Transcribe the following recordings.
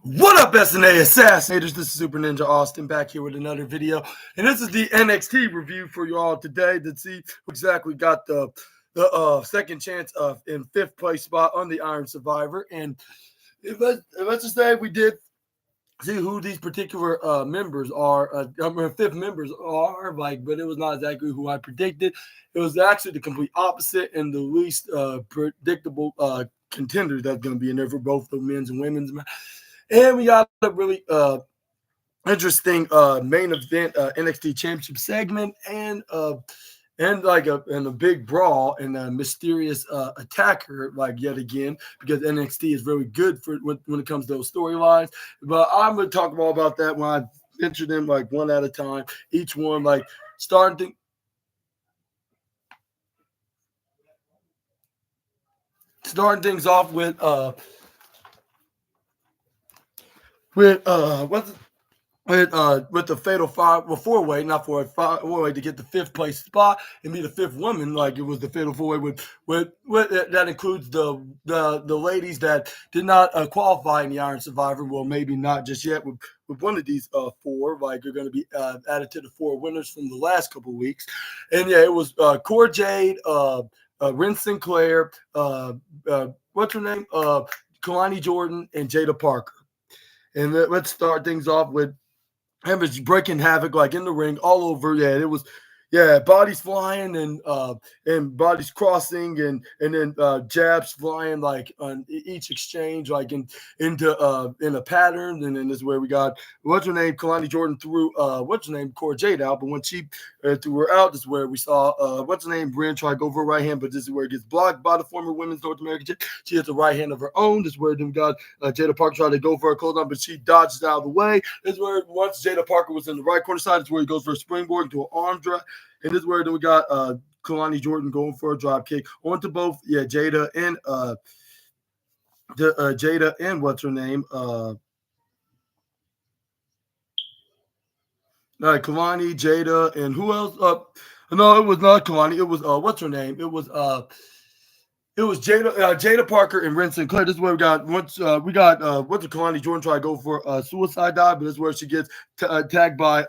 What up, SNA Assassinators? This is Super Ninja Austin back here with another video. And this is the NXT review for you all today to see who exactly got the second chance of in fifth place spot on the Iron Survivor. And let's just say we did see who these particular members are, fifth members are, but it was not exactly who I predicted. It was actually the complete opposite and the least predictable contenders that's going to be in there for both the men's and women's. And we got a really interesting main event NXT Championship segment and a big brawl and a mysterious attacker yet again, because NXT is really good for when it comes to those storylines. But I'm going to talk more about that when I venture them one at a time. Each one starting things off with the fatal four-way, not four-way to get the fifth place spot and be the fifth woman. Like it was the fatal four-way with that includes the ladies that did not qualify in the Iron Survivor. Well, maybe not just yet with one of these four. Are going to be added to the four winners from the last couple of weeks. And yeah, it was Cora Jade, Ren Sinclair, what's her name? Kalani Jordan and Jada Parker. And let's start things off with him breaking havoc in the ring all over. Yeah, it was bodies flying and bodies crossing and then jabs flying on each exchange in a pattern. And then this is where we got what's her name, Kalani Jordan threw Cora Jade out, but when she threw her out, this is where we saw what's her name, Brian try to go for a right hand, but this is where it gets blocked by the former women's North American champ. She hits a right hand of her own. This is where then we got Jada Parker trying to go for a clothesline, but she dodges out of the way. This is where once Jada Parker was in the right corner side, this is where he goes for a springboard into an arm drag. And this is where then we got Kalani Jordan going for a drop kick onto both Jada and what's her name, Kalani, Jada, and who else? No, it was not Kalani. It was what's her name? It was Jada Parker and Ren Sinclair. This is where we got what's Kalani Jordan try to go for a suicide dive, but this is where she gets tagged by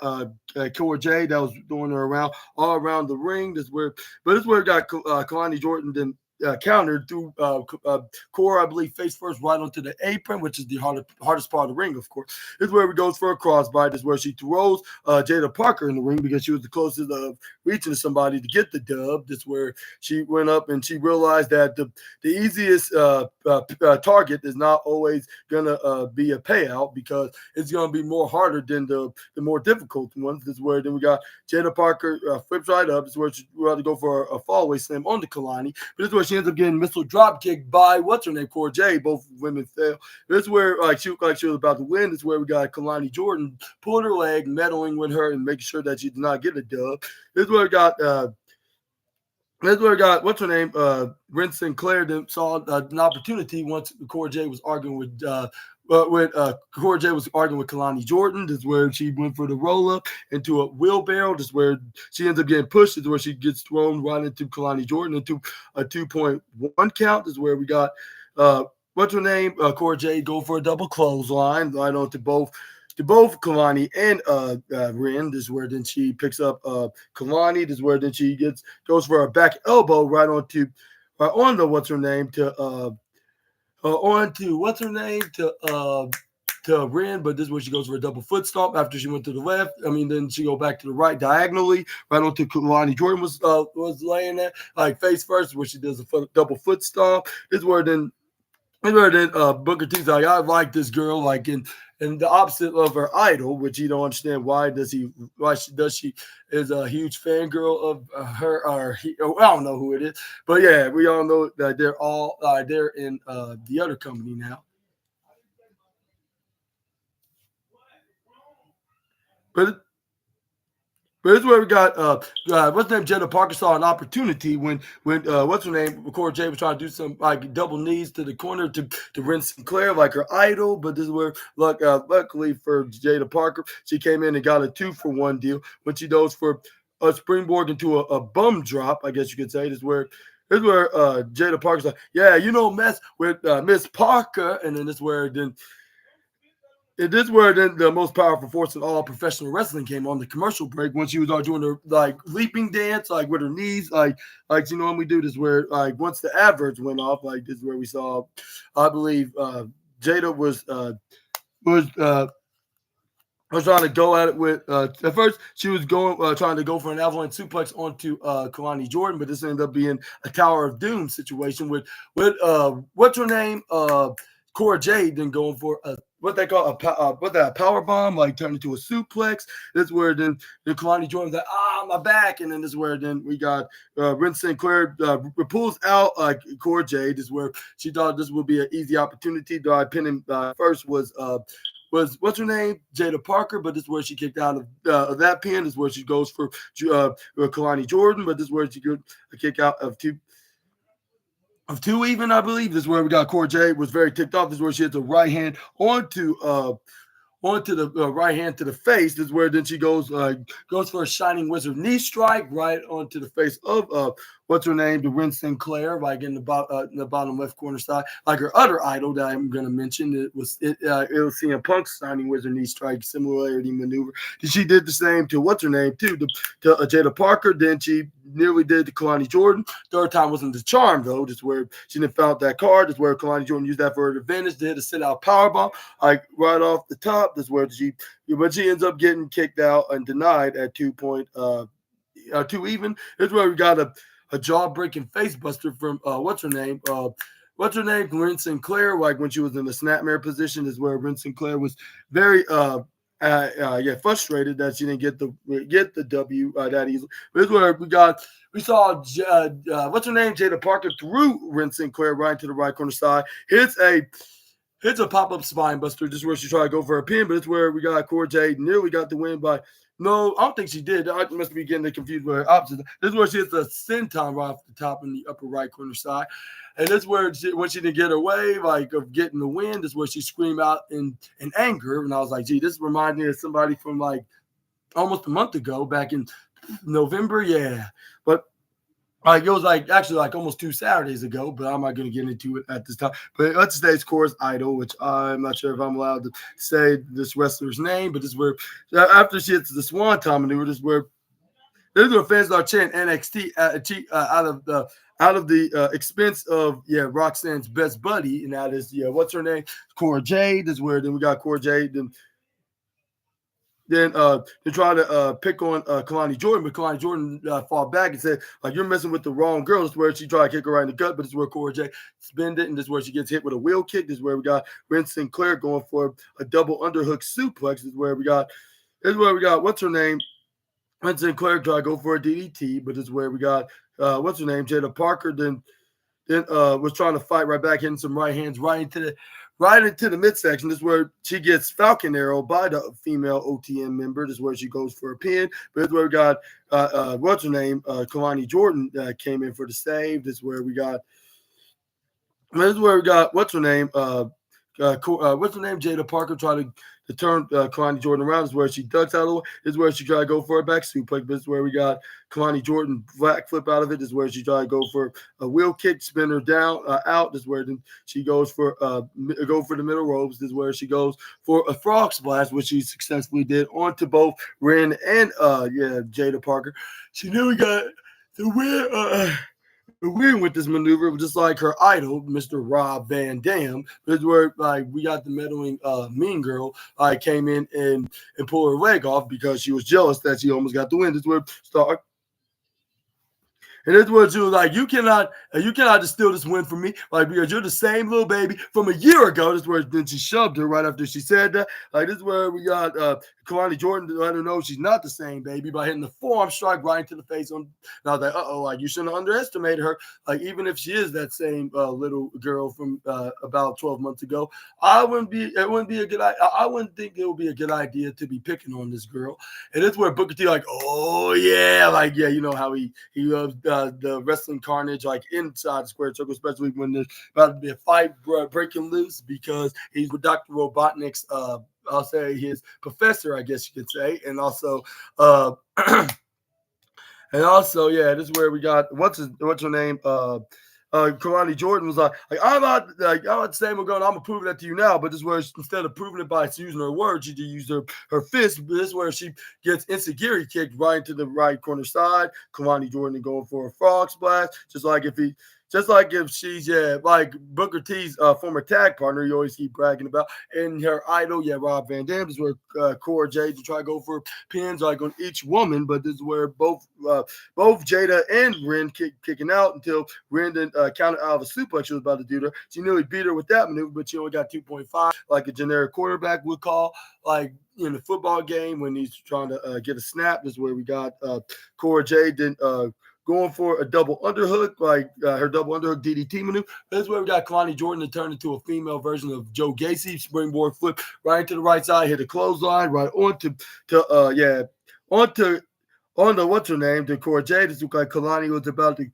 Cora Jade that was throwing her around all around the ring. This is where we got Kalani Jordan then countered through Cora, I believe, face first right onto the apron, which is the hardest part of the ring, of course. This is where it goes for a crossbite. This is where she throws Jada Parker in the ing because she was the closest of reaching to somebody to get the dub. This is where she went up and she realized that the easiest target is not always going to be a payout, because it's going to be more harder than the more difficult ones. This is where then we got Jada Parker flips right up. This is where she had to go for a fallaway slam on the Kalani. But this is where she ends up getting missile drop kicked by what's her name, Cora Jade. Both women fail. This is where she looked like she was about to win. This is where we got Kalani Jordan pulling her leg, meddling with her, and making sure that she did not get a dub. This is where we got what's her name, Ren Sinclair. Then saw an opportunity once Cora Jade was arguing with Cora Jade was arguing with Kalani Jordan. This is where she went for the roll up into a wheelbarrow. This is where she ends up getting pushed. This is where she gets thrown right into Kalani Jordan into a 2.1 count. This is where we got what's her name, Cora Jade go for a double clothesline right onto both Kalani and Ren. This is where then she picks up Kalani. This is where then she goes for a back elbow right onto what's her name to Ren, but this is where she goes for a double foot stomp after she went to the left. Then she go back to the right diagonally, right onto Kalani Jordan was laying there face first, where she does a double foot stomp. This is where then Booker T's like, I like this girl, and the opposite of her idol, which you don't understand why she is a huge fangirl of her, I don't know who it is, but yeah, we all know that they're all they're in the other company now. But this is where we got what's her name, Jada Parker saw an opportunity when what's her name, Cora Jade was trying to do some double knees to the corner to Ren Sinclair her idol. But this is where luckily for Jada Parker, she came in and got a 2-for-1 deal when she goes for a springboard into a bum drop, I guess you could say. This is where Jada Parker's like, yeah, mess with Miss Parker, and then this is where then It is where then the most powerful force in all professional wrestling came on the commercial break when she was doing her like leaping dance, like with her knees, like she normally do. This where like once the adverts went off, like this is where we saw, I believe Jada was trying to go at it with at first she was going trying to go for an avalanche suplex onto Kalani Jordan, but this ended up being a Tower of Doom situation with what's her name Cora Jade then going for a what they call a power bomb, like turned into a suplex. This is where then Kalani Jordan's like, my back, and then this is where then we got Ren Sinclair pulls out Cora Jade. This is where she thought this would be an easy opportunity. Though I pinned him first was what's her name? Jada Parker, but this is where she kicked out of that pin. This is where she goes for Kalani Jordan, but this is where she could kick out of two even, I believe. This is where we got Cora Jade was very ticked off. This is where she hits a right hand onto the right hand to the face. This is where then she goes for a Shining Wizard knee strike right onto the face of what's her name, the Ren Sinclair, like in the bottom left corner side, like her other idol that I'm going to mention. It was CM Punk's Shining Wizard knee strike similarity maneuver. She did the same to what's her name too, to Jada Parker. Then she nearly did to Kalani Jordan. Third time wasn't the charm though. Just where she didn't found that card. That's where Kalani Jordan used that for her advantage. They had to sit out powerbomb like right off the top. That's where she ends up getting kicked out and denied at 2 even. Here's where we got a jaw-breaking face buster from what's her name, Ren Sinclair. Like when she was in the snapmare position, is where Ren Sinclair was very frustrated that she didn't get the W that easily. But this is where we saw what's her name, Jada Parker threw Ren Sinclair right to the right corner side. Hits a pop-up spine buster. This is where she tried to go for a pin, but it's where we got Cora Jade nearly got the win by. No, I don't think she did. I must be getting confused with her opposite. This is where she hits a senton right off the top in the upper right corner side. And this is where when she didn't get her way, like of getting the win, this is where she screamed out in anger. And I was like, gee, this reminds me of somebody from like almost a month ago, back in November. Yeah. But it was actually almost 2 Saturdays ago, but I'm not going to get into it at this time. But let's say it's Cora's idol, which I'm not sure if I'm allowed to say this wrestler's name, but this is where after she hits the Swanton maneuver, this is where fans are chanting NXT out of the expense of Roxanne's best buddy, and that is what's her name, Cora Jade. This is where then we got Cora Jade. Then they try to pick on Kalani Jordan, but Kalani Jordan fought back and said, like, you're messing with the wrong girl. This is where she tried to kick her right in the gut, but this is where Cora Jade spinned it, and this is where she gets hit with a wheel kick. This is where we got Ren Sinclair going for a double underhook suplex. This is where we got what's her name? Ren Sinclair tried to go for a DDT, but this is where we got what's her name? Jada Parker then was trying to fight right back, hitting some right hands right into the midsection. This is where she gets Falcon Arrow by the female OTM member. This is where she goes for a pin. But this is where we got what's her name? Kalani Jordan came in for the save. This is where we got what's her name? What's her name? Jada Parker tried to turn Kalani Jordan around. This is where she ducks out of the way. This is where she tried to go for a back suplex. This is where we got Kalani Jordan black flip out of it. This is where she tried to go for a wheel kick, spin her down out. This is where then she goes for the middle ropes. This is where she goes for a frog splash, which she successfully did onto both Ren and Jada Parker. She nearly got the win with this maneuver, just like her idol, Mr. Rob Van Dam. This is where we got the meddling mean girl came in and pulled her leg off because she was jealous that she almost got the win. This is where Stark. And that's what she was like, you cannot just steal this win from me, like, because you're the same little baby from a year ago. This is where then she shoved her right after she said that. Like, this is where we got Kalani Jordan to let her know she's not the same baby by hitting the forearm strike right into the face. And I was like, you shouldn't underestimate her. Like, even if she is that same little girl from about 12 months ago, I wouldn't think it would be a good idea to be picking on this girl. And that's where Booker T you know how he loves the wrestling carnage inside the square circle, especially when there's about to be a fight breaking loose, because he's with Dr. Robotnik's I'll say his professor, I guess you could say, and also this is where we got what's her name Kalani Jordan was like I'm not saying we're going. I'm gonna prove that to you now. But this is where instead of proving it by using her words, she just used her fist. But this is where she gets insecurity kicked right into the right corner side. Kalani Jordan going for a frog splash, just like if she's like Booker T's former tag partner, you always keep bragging about, and her idol, Rob Van Dam, is where Cora Jade to try to go for pins like on each woman, but this is where both Jada and Ren kicking out until Ren then counted out of a suplex she was about to do to her. She nearly beat her with that maneuver, but she only got 2.5, like a generic quarterback would call, like in the football game when he's trying to get a snap. This is where we got Cora Jade then going for a double underhook, like her double underhook DDT maneuver. This is where we got Kalani Jordan to turn into a female version of Joe Gacy, springboard flip right into the right side, hit a clothesline right onto what's her name, to Cora Jade. It looked like Kalani was about to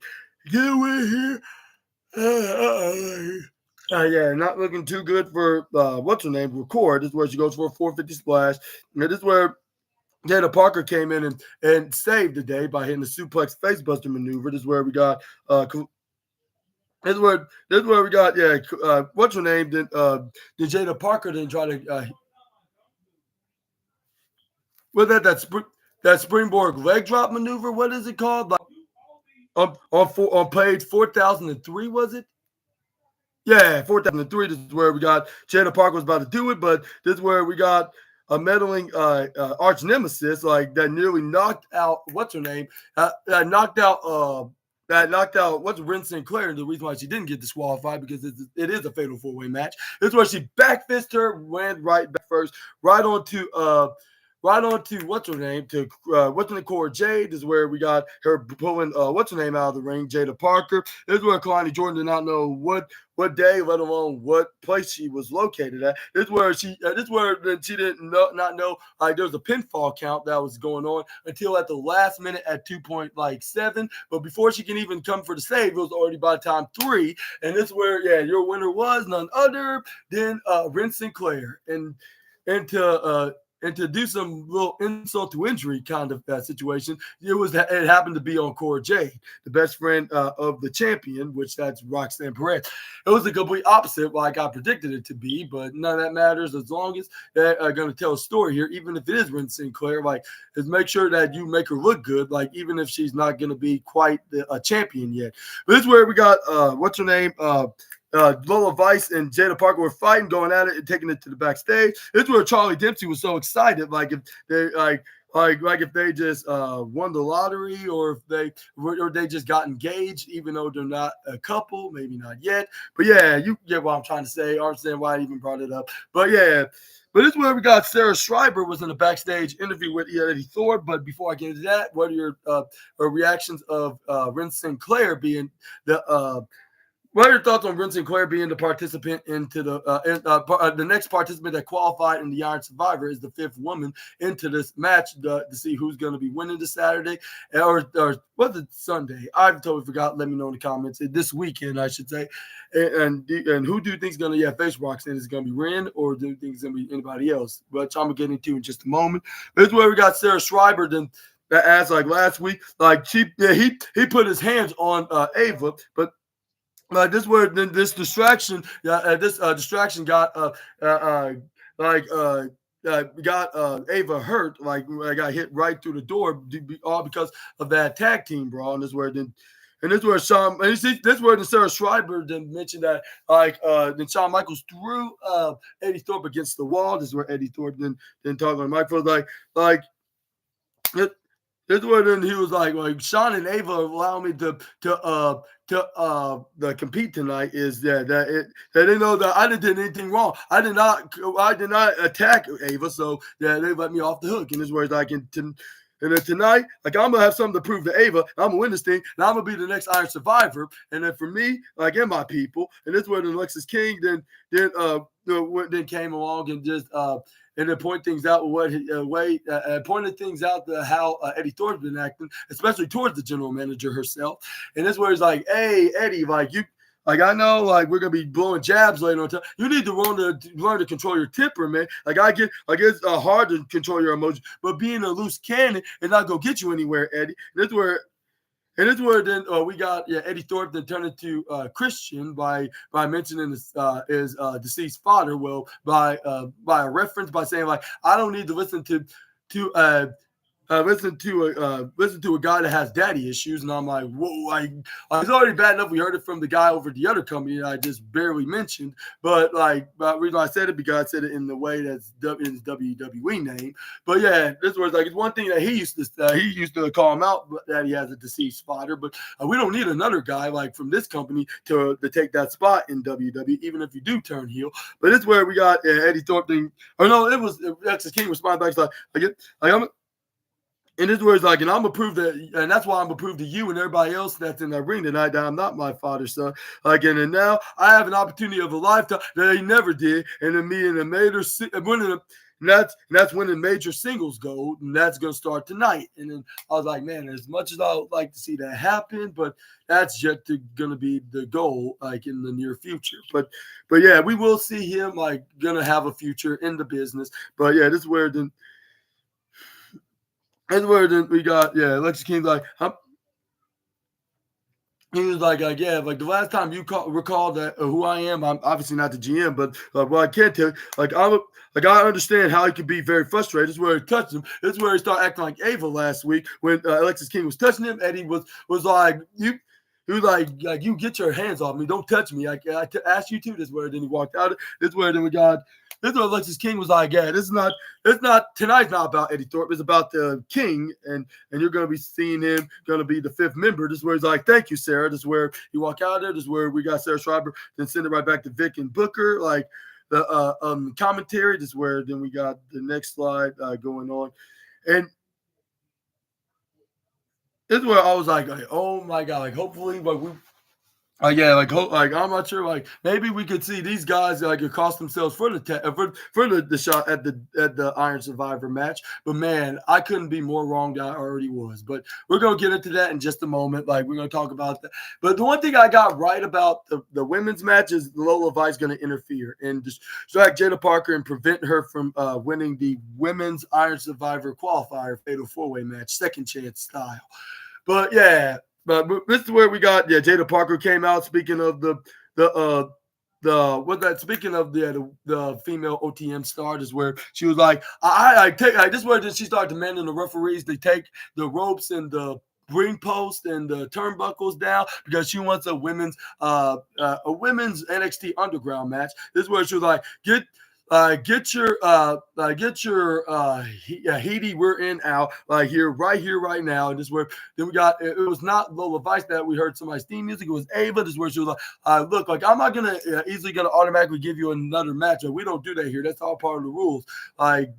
get away here. Not looking too good for what's her name, Record. This is where she goes for a 450 splash. And this is where Jada Parker came in and saved the day by hitting the suplex facebuster maneuver. This is where we got what's her name? Then Jada Parker then try to that springboard leg drop maneuver. What is it called? Like on page 4003, was it? Yeah, 4003. This is where we got Jada Parker was about to do it, but this is where we got a meddling arch nemesis like that nearly knocked out what's her name? That knocked out what's Ren Sinclair, and the reason why she didn't get disqualified because it is a fatal 4-way match. This is where she backfisted her, went right back first, right onto what's her name, to what's her name, Cora Jade. This is where we got her pulling what's her name out of the ring, Jada Parker. This is where Kalani Jordan did not know what day, let alone what place she was located at. This is where she didn't not know like there was a pinfall count that was going on until at the last minute at 2.7. But before she can even come for the save, it was already by time 3. And this is where your winner was none other than Ren Sinclair. And to do some little insult to injury kind of situation, it happened to be on Cora Jade, the best friend of the champion, which that's Roxanne Perez. It was the complete opposite, like I predicted it to be, but none of that matters as long as they're going to tell a story here, even if it is Ren Sinclair. Like, is make sure that you make her look good, like even if she's not going to be quite a champion yet. But this is where we got what's her name? Lola Vice and Jada Parker were fighting, going at it, and taking it to the backstage. This is where Charlie Dempsey was so excited, like if they if they just won the lottery, or if they just got engaged, even though they're not a couple, maybe not yet. But you get what I'm trying to say. I understand why I even brought it up. But this is where we got Sarah Schreiber was in a backstage interview with Eddie Thorpe. But before I get into that, what are your reactions of Ren Sinclair being what are your thoughts on Ren Sinclair being the participant into the next participant that qualified in the Iron Survivor is the 5th woman into this match to see who's going to be winning this Saturday or was it Sunday? I've totally forgot. Let me know in the comments. This weekend, I should say. And who do you think is going to face Roxanne? Is it going to be Ren, or do you think it's going to be anybody else? Which I'm going to get into in just a moment. This is where we got Sarah Schreiber then. That asked like last week, like he put his hands on Ava, but this where this distraction, distraction got Ava hurt, like I got hit right through the door, all because of that tag team brawl. And this where then. And this is where Sarah Schreiber then mentioned that then Shawn Michaels threw Eddie Thorpe against the wall. This is where Eddie Thorpe then talking on the microphone like. This is where then he was like Shawn and Ava allow me to compete tonight. Is that they know that I didn't do anything wrong. I did not attack Ava, so they let me off the hook. And this is where and then tonight, like I'm gonna have something to prove to Ava. I'm gonna win this thing, and I'm gonna be the next Iron Survivor. And then for me, like and my people, and this is where the Lexus King then came along and just and then point things out pointed things out to how Eddie Thorpe's been acting, especially towards the general manager herself. And this is where he's like, "Hey, Eddie, like you." Like I know, like we're gonna be blowing jabs later on time. You need to learn to control your temper, man. Like I get, like it's hard to control your emotions, but being a loose cannon is not gonna get you anywhere, Eddie. This is where And it's where then we got Eddie Thorpe then turned into Christian by mentioning his deceased father. Well, by a reference by saying like I don't need to listen to listen to a guy that has daddy issues, and I'm like, whoa! It's already bad enough we heard it from the guy over the other company that I just barely mentioned, but the reason I said it because I said it in the way that's in his WWE name. But yeah, this was like it's one thing that he used to call him out that he has a deceased father, but we don't need another guy like from this company to take that spot in WWE, even if you do turn heel. But it's where we got Eddie Thorpe thing. Or no, it was Texas King responded back like and this was like, and I'm gonna prove that, and that's why I'm gonna prove to you and everybody else that's in that ring tonight that I'm not my father's son. Again, and now I have an opportunity of a lifetime that he never did, and then me and the major winning, and that's winning major singles gold, and that's gonna start tonight. And then I was like, man, as much as I would like to see that happen, but that's yet gonna be the goal, like in the near future. But yeah, we will see him like gonna have a future in the business. But yeah, this is where then. That's where then we got Alexis King like he was like yeah, like the last time you recall that who I am, I'm obviously not the GM, but what I can tell you, like I understand how he could be very frustrated. This is where he touched him. This is where he started acting like Ava last week when Alexis King was touching him. Eddie was like you. He was like you get your hands off me, don't touch me. I asked you to. This is where then he walked out. This is where then we got. This is where Alexis King was like, yeah, it's not tonight's not about Eddie Thorpe. It's about the King, and you're going to be seeing him going to be the fifth member. This is where he's like, thank you, Sarah. This is where you walk out of there. This is where we got Sarah Schreiber, then send it right back to Vic and Booker. Like the commentary. This is where then we got the next slide going on, and this is where I was like, oh my god, like hopefully, like we. Like I'm not sure. Like maybe we could see these guys like cost themselves for the shot at the Iron Survivor match. But man, I couldn't be more wrong than I already was. But we're gonna get into that in just a moment. Like we're gonna talk about that. But the one thing I got right about the women's match is Lola Vice gonna interfere and distract Jada Parker and prevent her from winning the women's Iron Survivor qualifier fatal 4-way match, second chance style. But yeah. But this is where we got Jada Parker came out speaking of speaking of the female OTM star is where she was like this is where she started demanding the referees they take the ropes and the ring post and the turnbuckles down because she wants a women's NXT underground match. This is where she was like get your Haiti we're in out like right now. And this is where then we got it was not Lola Vice that we heard somebody's theme music. It was Ava. This is where she was like, look, like I'm not gonna easily gonna automatically give you another match. Like, we don't do that here. That's all part of the rules. Like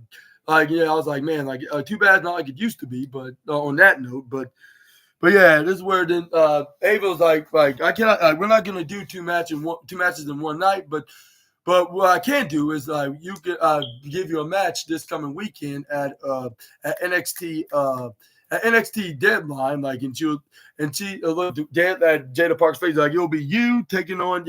yeah, I was like, man, like too bad not like it used to be. But on that note, but yeah, this is where then Ava was like I cannot. We're not gonna do two matches in one night, but what I can do is you can give you a match this coming weekend at NXT Deadline, like and she looked at Jada Parker's face like it'll be you taking on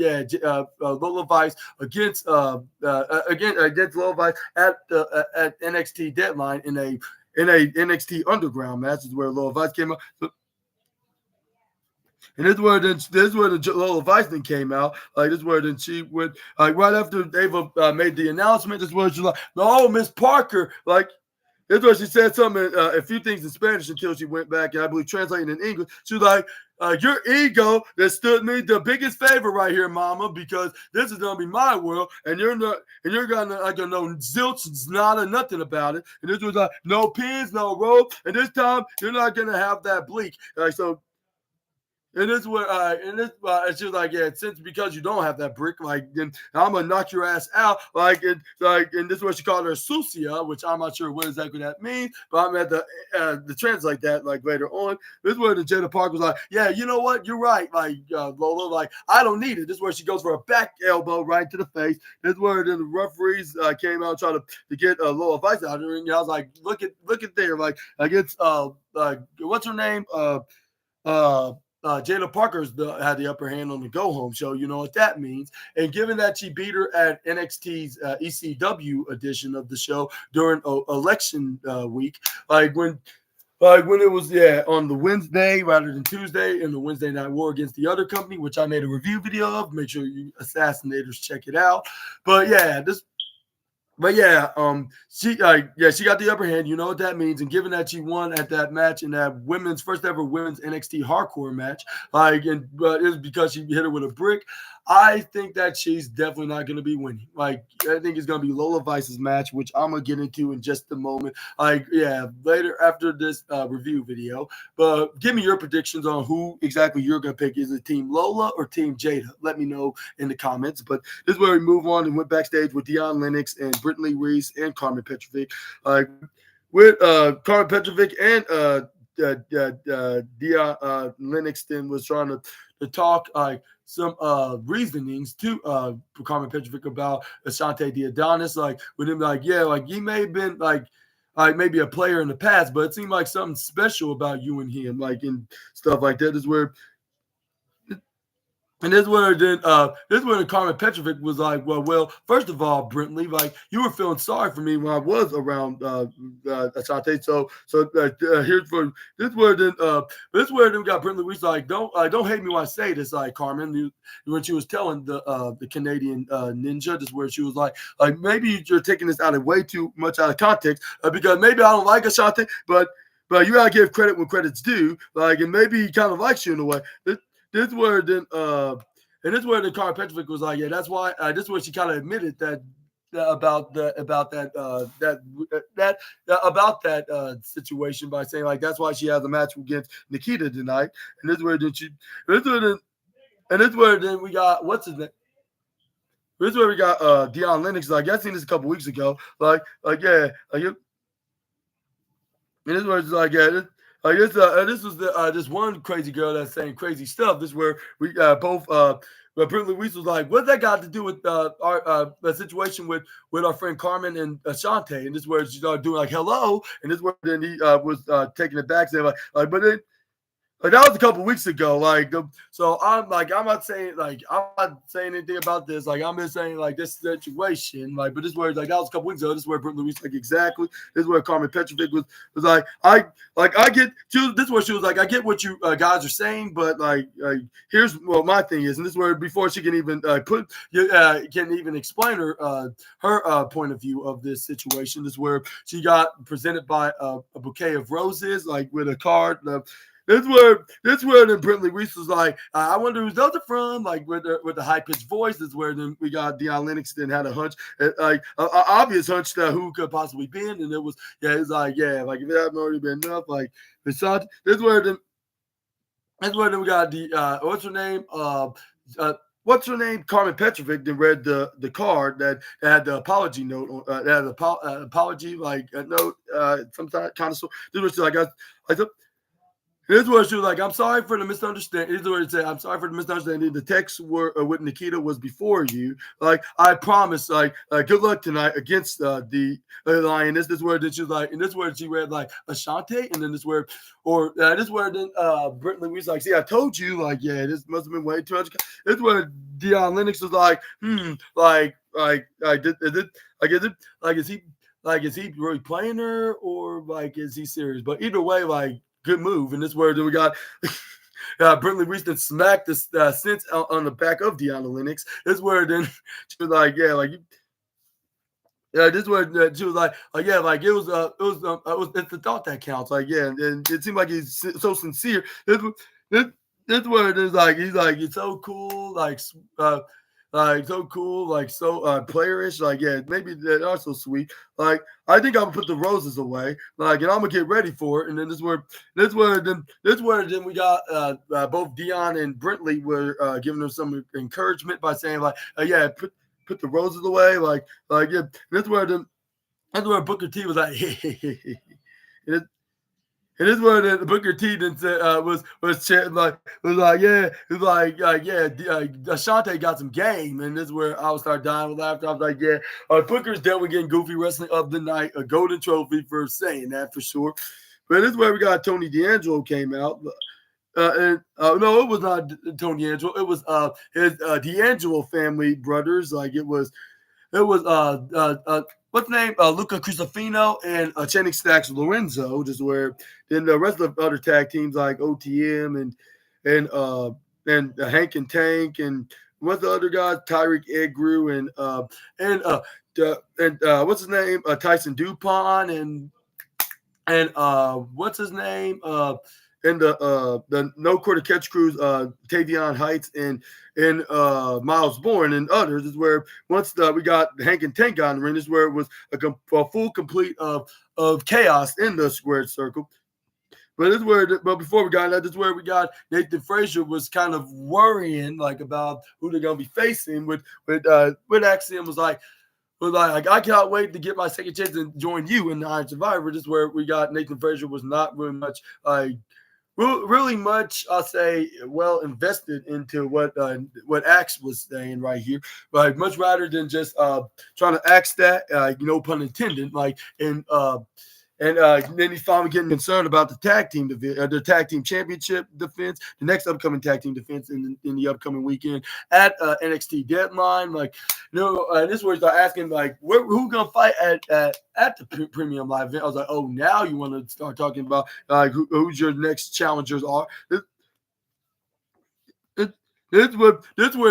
Lola Vice against Lola Vice at NXT Deadline in a NXT Underground match. This is where Lola Vice came up. And this is where the Lola Vice thing came out. Like this is where then she went like right after Ava made the announcement. This is where she's like, "No, Miss Parker." Like this is where she said something, a few things in Spanish until she went back and I believe translating in English. She was like, "Your ego that stood me the biggest favor right here, Mama, because this is gonna be my world, and you're gonna know zilch, nada, nothing about it." And this was like, "No pins, no rope, and this time you're not gonna have that bleak." Like so. And this where it's just like since because you don't have that brick, like then I'm gonna knock your ass out, and this is what she called her sucia, which I'm not sure what exactly that means, but I'm at the translate that like later on. This is where the Jada Park was like, yeah, you know what, you're right, like Lola, like I don't need it. This is where she goes for a back elbow right to the face. This is where then the referees came out trying to get Lola Vice out of the ring. And I was like, look at there, like it's what's her name, Jada Parker's had the upper hand on the Go Home show. You know what that means. And given that she beat her at NXT's ECW edition of the show during election week, like when Like when it was on the Wednesday rather than Tuesday in the Wednesday Night War against the other company, which I made a review video of. Make sure you assassinators check it out. But yeah, this but yeah, she got the upper hand. You know what that means. And given that she won at that match in that women's first ever women's NXT hardcore match, but it was because she hit her with a brick. I think that she's definitely not going to be winning. Like I think it's going to be Lola Vice's match, which I'm gonna get into in just a moment. Like later after this review video. But give me your predictions on who exactly you're going to pick. Is it Team Lola or Team Jada? Let me know in the comments. But this is where we move on and went backstage with Dion Lennox and Brittany Reese and Carmen Petrovic. With Carmen Petrovic and Dion Lennox then was trying to talk some reasonings to Carmen Petrovic about Ashante Diodonis. Like with him, like he may have been like maybe a player in the past, but it seemed like something special about you and him, like and stuff like that. Is where and this is where Carmen Petrovic was like, well, first of all, Brentley, like you were feeling sorry for me when I was around Ashante. Here's for this where then we got Brentley. We like, don't hate me when I say this, like Carmen, when she was telling the Canadian ninja, this is where she was like maybe you're taking this out of way too much out of context because maybe I don't like Ashante, but you gotta give credit when credit's due, like, and maybe he kind of likes you in a way. This where then and this where the Carmen Petrovic was like, that's why this is where she kind of admitted that about that situation by saying like that's why she has a match against Nikita tonight. And this is where then we got what's his name. This is where we got Dion Lennox. Like I seen this a couple weeks ago. And this was like, this was this one crazy girl that's saying crazy stuff. This is where we both. Brittany Reese was like, "What's that got to do with our the situation with our friend Carmen and Ashante?" And this is where she started doing like, "Hello," and this is where then he was taking it back, saying but then. Like that was a couple weeks ago. So I'm not saying anything about this. Like I'm just saying like this situation. Like, but this is where like that was a couple weeks ago. This is where Brittany Reese like exactly. This is where Carmen Petrovic was like I get. This is where she was like I get what you guys are saying, but here's what my thing is, and this is where before she can even can even explain her point of view of this situation. This is where she got presented by a bouquet of roses, like with a card. This is where then Brittany Reese was like, I wonder who's those are from, like with the high pitched voice. This is where then we got Dion Lennox then had a hunch, like an obvious hunch that who could possibly be in, and it was it's like like if it hadn't already been enough, like this is where then we got the what's her name, Carmen Petrovic, then read the card that had the apology note on that had an apology like a note some kind of so. This was like Here's what she was like. I'm sorry for the misunderstanding. Here's what it said. I'm sorry for the misunderstanding. The text with Nikita was before you. Like I promise. Good luck tonight against the Lioness. This word that she was like, and this word she read like Ashante, and then this word this word then Brittany was like, see, I told you. Like this must have been way too much. This word Dion Lennox was like, is he really playing her or like is he serious? But either way, like. Good move. And this word that we got Brittany Reese that smacked this sense on the back of Deanna Lennox. This word then she was like, this word she was like, it was it's the thought that counts. Like, and it seemed like he's so sincere. This word is like he's so cool, so cool, so playerish, maybe they are so sweet. Like, I think I'm gonna put the roses away, and I'm gonna get ready for it. And then this word, then we got both Dion and Brentley were giving them some encouragement by saying put the roses away, That's where Booker T was like, and this is where the Booker T then said, was chanting Ashante got some game, and this is where I would start dying with laughter. I was like, Booker's definitely getting goofy wrestling of the night, a golden trophy for saying that for sure. But this is where we got Tony D'Angelo came out. No, it was not Tony D'Angelo. It was his D'Angelo family brothers. Like it was what's the name? Luca Crucifino and Channing Stacks Lorenzo, just where then the rest of the other tag teams like OTM and Hank and Tank and what's the other guy? Tyreek Egru and what's his name? Tyson Dupont and what's his name? And the no quarter catch crews, Tavion Heights and Miles Bourne and others is where once we got Hank and Tank on the ring, is where it was a full complete of chaos in the squared circle. But this is where, but before we got that, this is where we got Nathan Frazier was kind of worrying like about who they're gonna be facing with Axiom was like, I cannot wait to get my second chance and join you in the Iron Survivor. This is where we got Nathan Frazier was not really much really much, I'll say, well invested into what Axe was saying right here. Like much rather than just trying to axe that, no pun intended, like and then he's finally getting concerned about the tag team championship defense, the next upcoming tag team defense in the upcoming weekend at NXT Deadline. Like, this is where he started asking, like, who gonna fight at the premium live event? I was like, oh, now you want to start talking about who's your next challengers are. This is where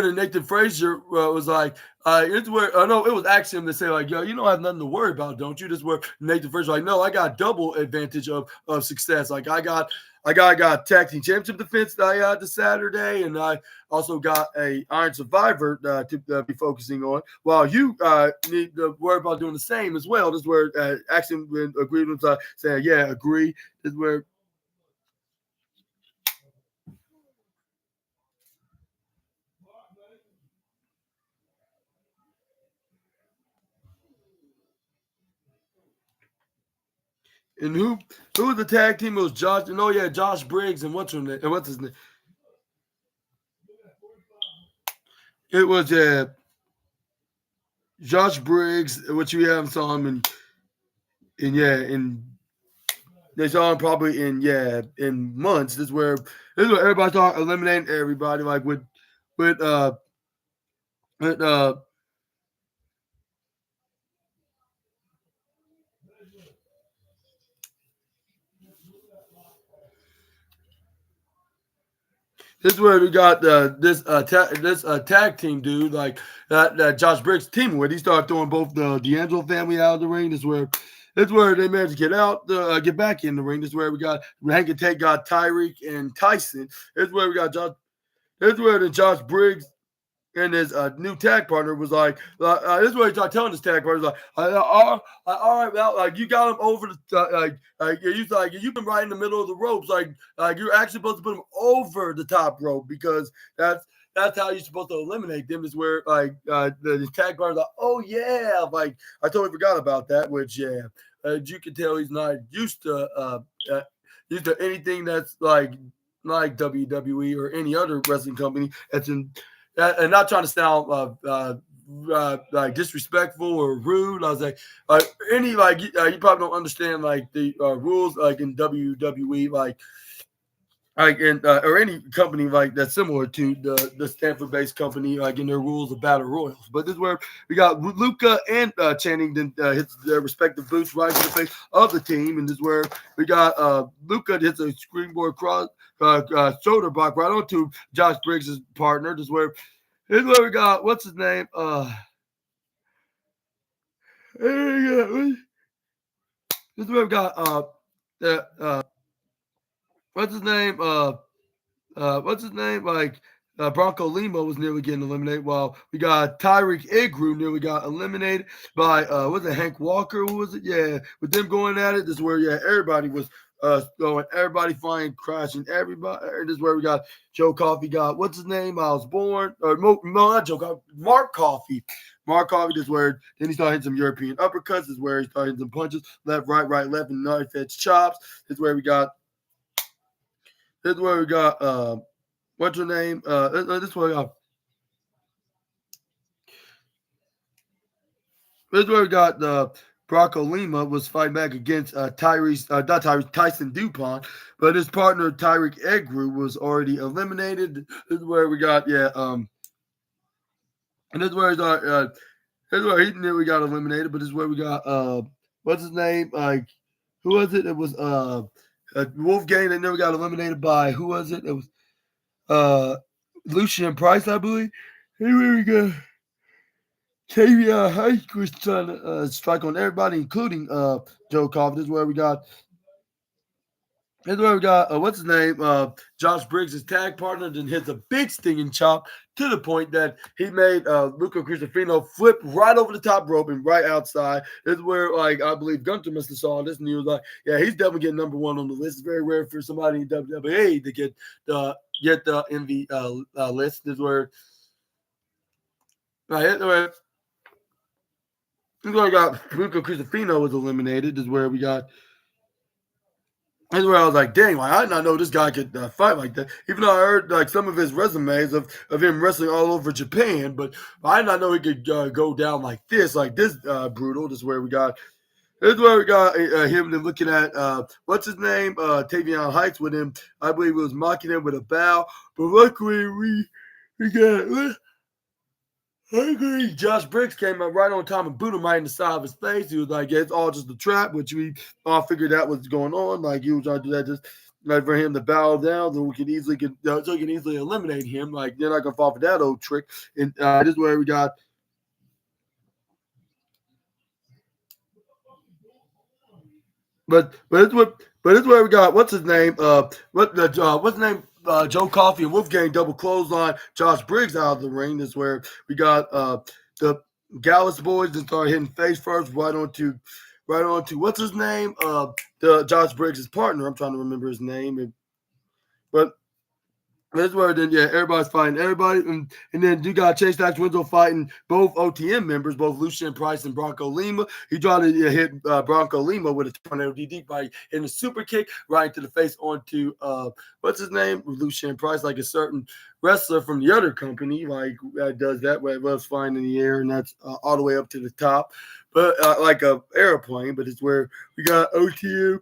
the Nathan Frazier was like, it's where no, it was actually him to say like, yo, you don't have nothing to worry about, don't you? This is where Nathan Frazier like, no, I got double advantage of success. Like I got tag team championship defense that I got this Saturday, and I also got a Iron Survivor to be focusing on. While you need to worry about doing the same as well. This is where Axiom agreed with saying, yeah, agree. This is where. And who was the tag team? It was Josh. No, yeah, Josh Briggs and what's his name? It was Josh Briggs, which we haven't saw him and they saw him probably in months. This is where everybody started eliminating everybody, like with this is where we got this tag team dude, like that Josh Briggs teaming with. He started throwing both the D'Angelo family out of the ring. This is where they managed to get back in the ring. This is where we got Hank and Tate got Tyreek and Tyson. This is where we got Josh. This is where the Josh Briggs and his new tag partner was like, this is what he started telling his tag partner, like, all right, well, like you got him over the you've been right in the middle of the ropes, like you're actually supposed to put him over the top rope because that's how you're supposed to eliminate them. Is where the tag partner's like, oh yeah, like I totally forgot about that. Which as you can tell, he's not used to anything that's like WWE or any other wrestling company that's in. And not trying to sound like disrespectful or rude. I was like, you probably don't understand like the rules like in WWE, like in or any company like that's similar to the Stanford-based company, like in their rules of battle royals. But this is where we got Luca and Channing hits their respective boots right in the face of the team, and this is where we got Luca hits a springboard cross shoulder block right onto Josh Briggs' partner. This is where we got what's his name? This is where we got what's his name? What's his name? Like Bronco Lima was nearly getting eliminated, while we got Tyreek Egru nearly got eliminated by was it Hank Walker? Who was it? Yeah, with them going at it, this is where everybody was going, everybody flying, crashing, everybody. This is where we got Joe Coffey got what's his name? Miles Bourne or no, not Joe Coffey, Mark Coffey. Mark Coffey, this is where then he started hitting some European uppercuts. This is where he started hitting some punches, left, right, left, and knife edge chops. This is where we got. This is where we got. What's her name? This is where we got. This is where we got Bronco Lima was fighting back against Tyson Dupont, but his partner Tyreek Egru was already eliminated. This is where we got and this is where Here's where he nearly got eliminated, but this is where we got what's his name? Like who was it? It was Wolfgang that never got eliminated by who was it? It was uh Lucian Price, I believe. Here we go. KBI High was trying to strike on everybody, including Joe Coffin. This is where we got. This is where we got what's his name? Josh Briggs' tag partner, then hits a big stinging chop to the point that he made Luca Cristofino flip right over the top rope and right outside. This is where, like, I believe Gunther must have saw this and he was like, "Yeah, he's definitely getting number one on the list." It's very rare for somebody in WWE to get the MV list. This is where. This is where we got Luca Cristofino was eliminated. This is where we got. This is where I was like, dang, like, I did not know this guy could fight like that. Even though I heard like some of his resumes of him wrestling all over Japan, but I did not know he could go down like this brutal. This is where we got. This is where we got him then looking at what's his name, Tavion Heights with him. I believe he was mocking him with a bow, but luckily we got. I agree. Josh Briggs came up right on time and booted him right in the side of his face. He was like, yeah, it's all just a trap, which we all figured out what's going on. Like, he was trying to do that just like for him to bow down, so we can easily eliminate him. Like, they're not going to fall for that old trick. And this is where we got. But it's where we got what's his name? What's his name? Joe Coffey and Wolfgang double clothesline Josh Briggs out of the ring. This is where we got the Gallus boys that start hitting face first right onto what's his name? The Josh Briggs' partner. I'm trying to remember his name. But this is where then everybody's fighting everybody, and then you got Chase Dax Winslow fighting both OTM members, both Lucian Price and Bronco Lima. He tried to hit Bronco Lima with a tornado DD by hitting a super kick right into the face onto what's his name, Lucian Price, like a certain wrestler from the other company, like does that where it loves flying in the air, and that's all the way up to the top, but like a airplane. But it's where we got OTM.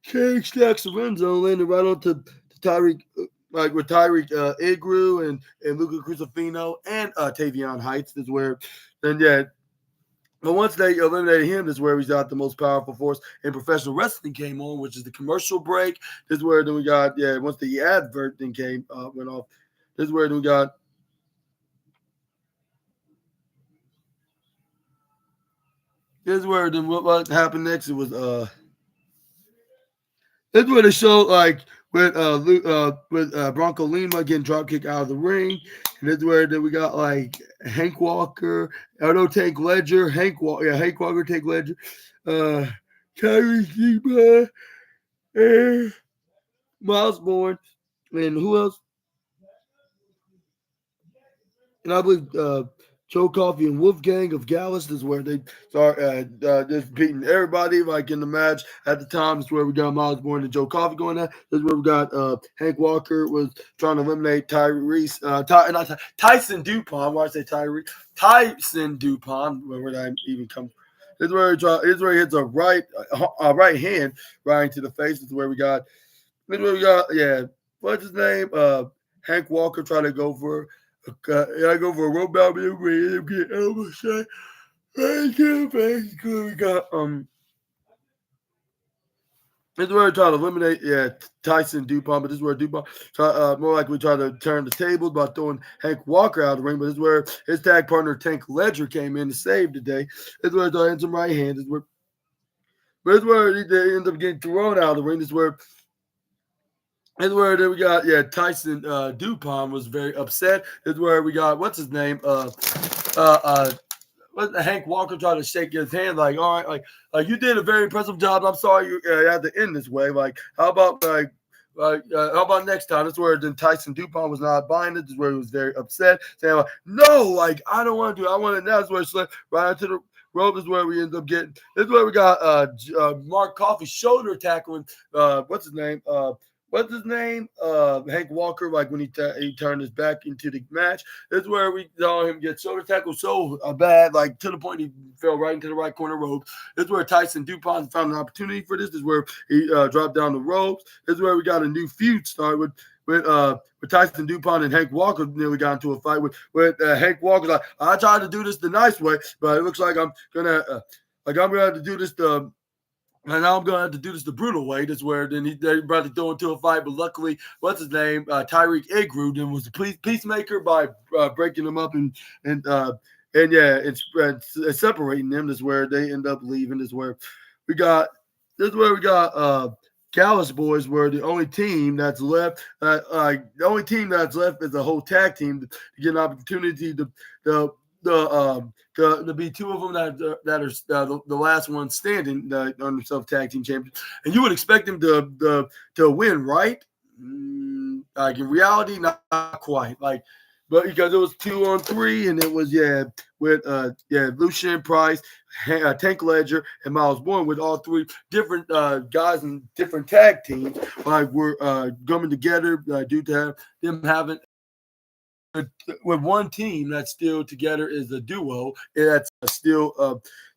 Chase Dax Lorenzo landed right onto Tyreek, like with Tyreek Igru and Luca Cristofino and Tavion Heights. This is where, then but once they eliminated him, this is where he's got the most powerful force in professional wrestling came on, which is the commercial break. This is where then we got once the advert thing went off. This is where then we got. This is where then what happened next? It was This is where they show like with Bronco Lima getting drop kick out of the ring, and this is where then we got like Hank Walker, Tank Ledger, Hank Walker, Tank Ledger, Kyrie Zeba, and Miles Bourne, and who else? And I believe Joe Coffey and Wolfgang of Gallus. This is where they start just beating everybody like in the match at the time. This is where we got Miles Bourne and Joe Coffey going at. This is where we got Hank Walker was trying to eliminate Tyson Dupont. Why I say Tyrese? Tyson Dupont. Where did I even come? This is where he hits a right hand right into the face. This is where we got. This is where we got. What's his name? Hank Walker trying to go for. I go for a rope out and get elbow shot. Basically, we got this is where we try to eliminate Tyson Dupont, but this is where Dupont more like we try to turn the tables by throwing Hank Walker out of the ring. But this is where his tag partner Tank Ledger came in to save today. This is where he hits him right hand. This is where they end up getting thrown out of the ring. This is where. This is where we got Tyson Dupont was very upset. This is where we got what's his name Hank Walker tried to shake his hand like, all right, like you did a very impressive job. I'm sorry you had to end this way. Like how about how about next time? This is where then Tyson Dupont was not buying it. This is where he was very upset, saying like, no, like I don't want to do it. I want it now. This is where he slipped right into the rope. Is where we end up getting. This is where we got Mark Coffey shoulder tackling what's his name Hank Walker, like when he turned his back into the match. This is where we saw him get shoulder tackled so bad, like to the point he fell right into the right corner rope. This is where Tyson Dupont found an opportunity for this. This is where he dropped down the ropes. This is where we got a new feud start with with Tyson DuPont and Hank Walker nearly got into a fight with Hank Walker. Like, I tried to do this the nice way, but it looks like I'm gonna have to do this and now I'm going to have to do this the brutal way. That's where then they about to go into a fight, but luckily, what's his name? Tyreek Igru then was the peacemaker by breaking them up and separating them. That's where they end up leaving. This is where we got Dallas Boys were the only team that's left. The only team that's left is a whole tag team to get an opportunity to be two of them that are the last one standing on themselves tag team champions, and you would expect them to win, right? Like in reality, not quite. Like, but because it was 2-on-3, and it was with Lucien Price, Tank Ledger, and Miles Bourne, with all three different guys in different tag teams, like we're coming together due to them having. With one team that's still together is a duo that's still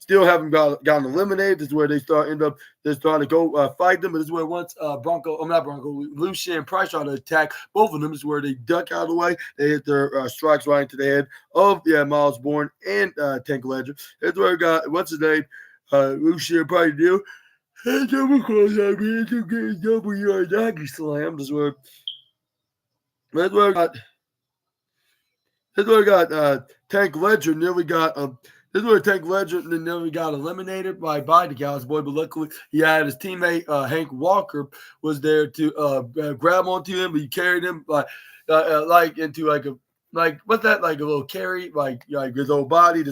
haven't gotten eliminated. This is where they end up trying to go fight them. But this is where once Lucien and Price try to attack both of them. This is where they duck out of the way. They hit their strikes right into the head of Miles Bourne and Tank Ledger. That's where we got what's his name, Lucien probably do. And double close out me to get double yard doggy slam. That's where we got. This is where we got Tank Ledger nearly got this is where Tank Ledger nearly got eliminated by the Dallas Boy, but luckily he had his teammate Hank Walker was there to grab onto him, but he carried him into like a little carry, like his whole body.